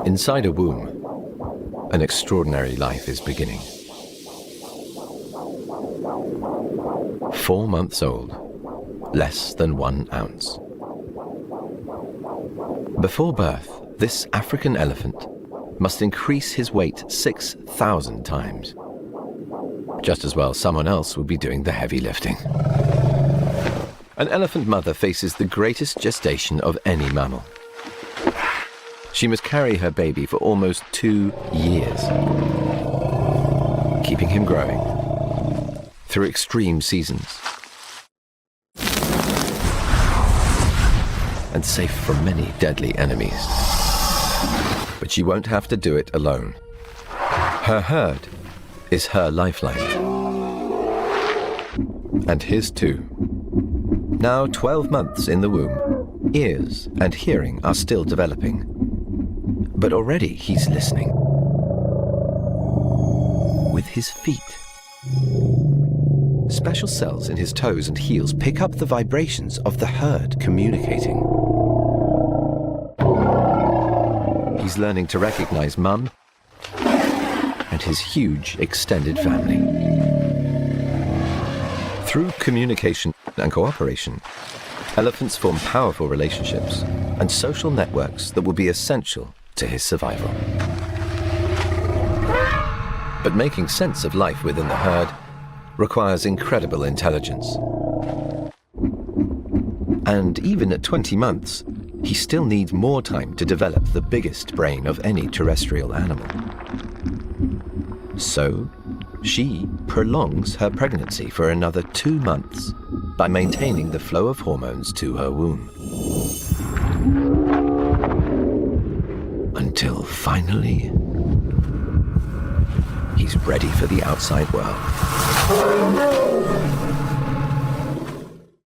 Inside a womb, an extraordinary life is beginning. 4 months old, less than 1 ounce. Before birth, this African elephant must increase his weight 6,000 times. Just as well someone else would be doing the heavy lifting. An elephant mother faces the greatest gestation of any mammal. She must carry her baby for almost 2 years, keeping him growing through extreme seasons and safe from many deadly enemies. But she won't have to do it alone. Her herd is her lifeline. And his too. Now 12 months in the womb, ears and hearing are still developing. But already he's listening. With his feet. Special cells in his toes and heels pick up the vibrations of the herd communicating. He's learning to recognize Mum and his huge extended family. Through communication and cooperation, elephants form powerful relationships and social networks that will be essential to his survival. But making sense of life within the herd requires incredible intelligence. And even at 20 months, he still needs more time to develop the biggest brain of any terrestrial animal. So, she prolongs her pregnancy for another 2 months by maintaining the flow of hormones to her womb. Until finally, he's ready for the outside world.